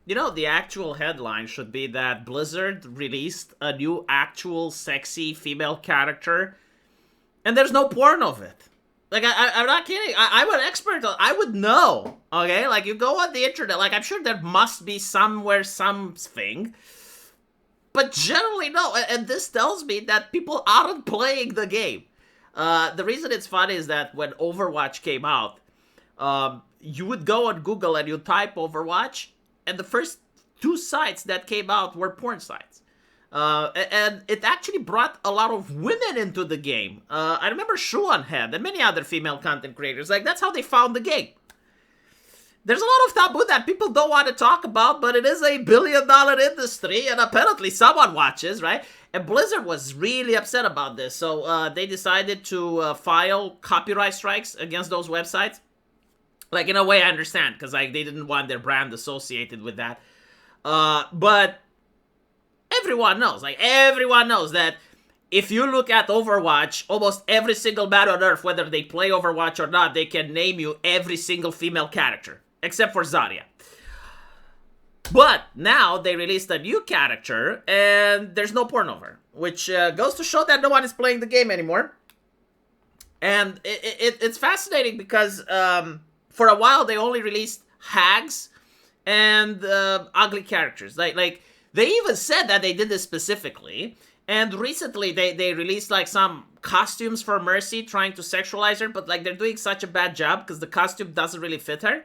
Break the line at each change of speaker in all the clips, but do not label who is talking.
You know, the actual headline should be that Blizzard released a new actual sexy female character, and there's no porn of it. Like, I'm not kidding. I'm an expert. I would know. Okay, like you go on the internet. Like I'm sure there must be somewhere something, but generally no. And this tells me that people aren't playing the game. The reason it's funny is that when Overwatch came out, you would go on Google and you type Overwatch, and the first two sites that came out were porn sites. And it actually brought a lot of women into the game. I remember Shuan Head and many other female content creators. Like, that's how they found the game. There's a lot of taboo that people don't want to talk about, but it is a billion-dollar industry, and apparently someone watches, right? And Blizzard was really upset about this, so they decided to file copyright strikes against those websites. Like, in a way, I understand, because like they didn't want their brand associated with that. But everyone knows that if you look at Overwatch, almost every single man on Earth, whether they play Overwatch or not, they can name you every single female character, except for Zarya. But now they released a new character, and there's no porn over, which goes to show that no one is playing the game anymore. And it's fascinating because for a while they only released hags and ugly characters. Like they even said that they did this specifically. And recently they released like some costumes for Mercy, trying to sexualize her, but like they're doing such a bad job because the costume doesn't really fit her.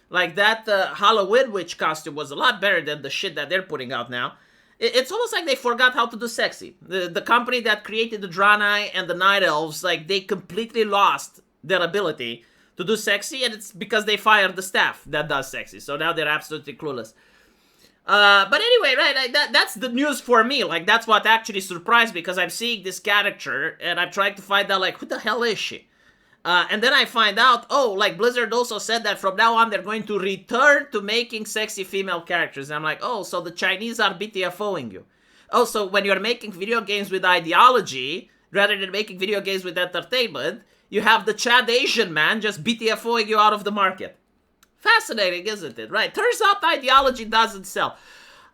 Like that Halloween witch costume was a lot better than the shit that they're putting out now. It's almost like they forgot how to do sexy. The company that created the Draenei and the Night Elves, like they completely lost their ability to do sexy, and it's because they fired the staff that does sexy. So now they're absolutely clueless. But anyway, right, like that's the news for me. Like, that's what actually surprised me, because I'm seeing this character, and I'm trying to find out, like, who the hell is she? And then I find out, oh, like, Blizzard also said that from now on they're going to return to making sexy female characters. And I'm like, oh, so the Chinese are BTFOing you. Oh, so when you're making video games with ideology, rather than making video games with entertainment, you have the Chad Asian man just BTFOing you out of the market. Fascinating, isn't it? Right? Turns out ideology doesn't sell.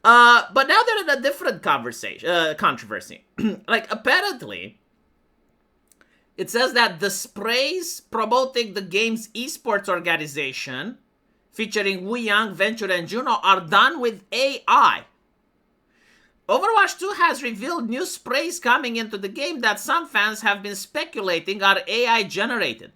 But now they're in a different controversy. Like, apparently, it says that the sprays promoting the game's esports organization, featuring Wu Yang, Ventura, and Juno, are done with AI. Overwatch 2 has revealed new sprays coming into the game that some fans have been speculating are AI generated.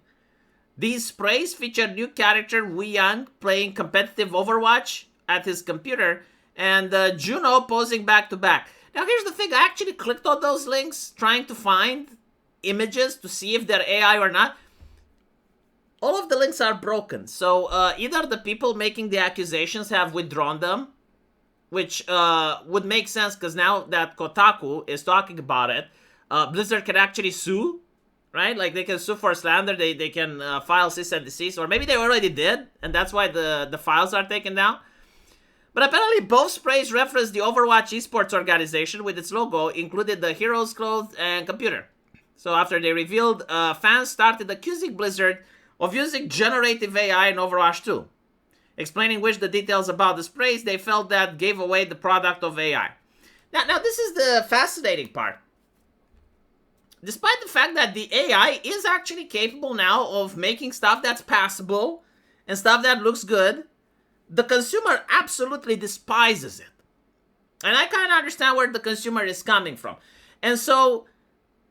These sprays feature new character Wu Yang playing competitive Overwatch at his computer, and Juno posing back to back. Now here's the thing, I actually clicked on those links trying to find images to see if they're AI or not. All of the links are broken, so either the people making the accusations have withdrawn them, which would make sense because now that Kotaku is talking about it, Blizzard can actually sue. Right? Like, they can sue for slander, they can file cease and desist, or maybe they already did, and that's why the files are taken down. But apparently both sprays reference the Overwatch esports organization with its logo, included the hero's clothes and computer. So after they revealed, fans started accusing Blizzard of using generative AI in Overwatch 2. Explaining which the details about the sprays they felt that gave away the product of AI. Now this is the fascinating part. Despite the fact that the AI is actually capable now of making stuff that's passable and stuff that looks good, the consumer absolutely despises it. And I kind of understand where the consumer is coming from. And so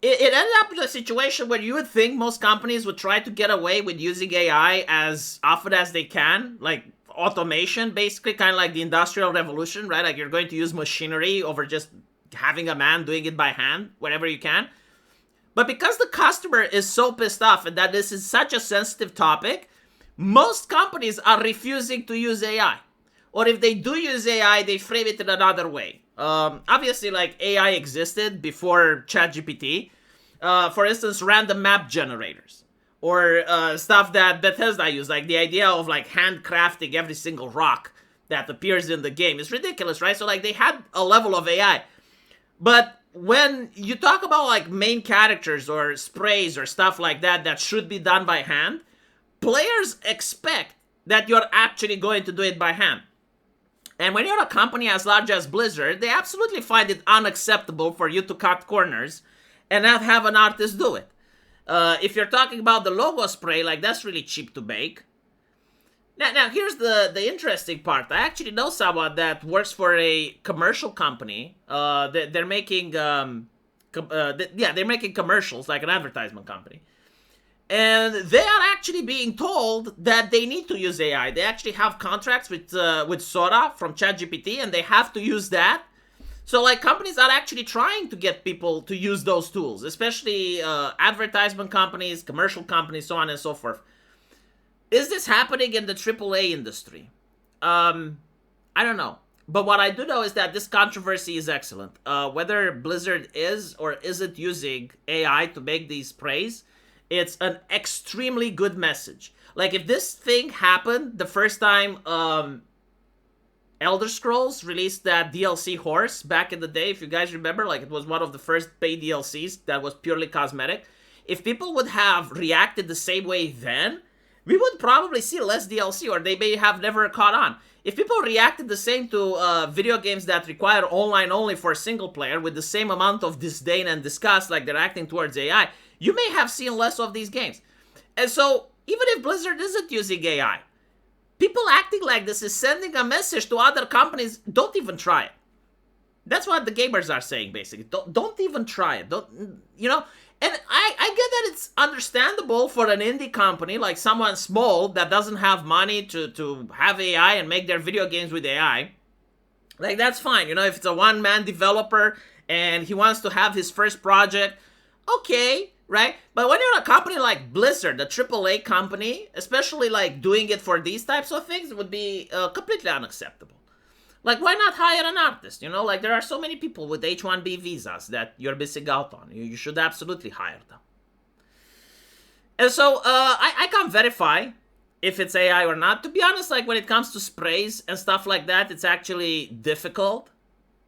it ended up in a situation where you would think most companies would try to get away with using AI as often as they can, like automation, basically, kind of like the Industrial Revolution, right? Like, you're going to use machinery over just having a man doing it by hand wherever you can. But because the customer is so pissed off and that this is such a sensitive topic, most companies are refusing to use AI. Or if they do use AI, they frame it in another way. Obviously, like, AI existed before ChatGPT. For instance, random map generators. Or stuff that Bethesda used, like the idea of like handcrafting every single rock that appears in the game. It's ridiculous, right? So like, they had a level of AI. But when you talk about like main characters or sprays or stuff like that that should be done by hand, players expect that you're actually going to do it by hand. And when you're a company as large as Blizzard, they absolutely find it unacceptable for you to cut corners and not have an artist do it. If you're talking about the logo spray, like that's really cheap to make. Now here's the interesting part. I actually know someone that works for a commercial company. They're making they're making commercials like an advertisement company, and they are actually being told that they need to use AI. They actually have contracts with Sora from ChatGPT, and they have to use that. So like companies are actually trying to get people to use those tools, especially advertisement companies, commercial companies, so on and so forth. Is this happening in the AAA industry? I don't know. But what I do know is that this controversy is excellent. Whether Blizzard is or isn't using AI to make these sprays, it's an extremely good message. Like if this thing happened the first time Elder Scrolls released that DLC Horse back in the day, if you guys remember, like it was one of the first paid DLCs that was purely cosmetic. If people would have reacted the same way then, we would probably see less DLC, or they may have never caught on. If people reacted the same to video games that require online only for single player with the same amount of disdain and disgust like they're acting towards AI, you may have seen less of these games. And so, even if Blizzard isn't using AI, people acting like this is sending a message to other companies, don't even try it. That's what the gamers are saying, basically. Don't even try it. Don't, you know? And I get that it's understandable for an indie company, like someone small that doesn't have money to have AI and make their video games with AI. Like, that's fine. You know, if it's a one-man developer and he wants to have his first project, okay, right? But when you're a company like Blizzard, a AAA company, especially like doing it for these types of things, it would be completely unacceptable. Like, why not hire an artist? You know, like, there are so many people with H-1B visas that you're missing out on. You should absolutely hire them. And so, I can't verify if it's AI or not. To be honest, like, when it comes to sprays and stuff like that, it's actually difficult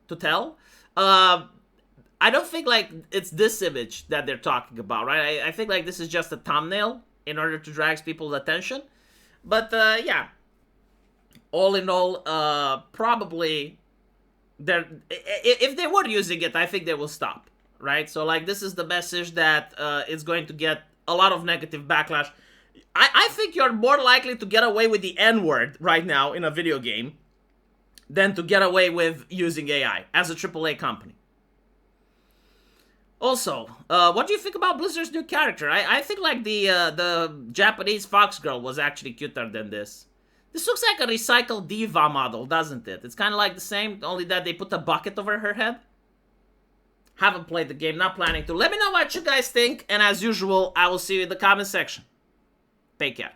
to tell. I don't think, like, it's this image that they're talking about, right? I think, like, this is just a thumbnail in order to drag people's attention. But, yeah. All in all, probably, if they were using it, I think they will stop, right? So, like, this is the message that is going to get a lot of negative backlash. I think you're more likely to get away with the N-word right now in a video game than to get away with using AI as a AAA company. Also, what do you think about Blizzard's new character? I think, like, the Japanese fox girl was actually cuter than this. This looks like a recycled diva model, doesn't it? It's kind of like the same, only that they put a bucket over her head. Haven't played the game, not planning to. Let me know what you guys think, and as usual, I will see you in the comment section. Take care.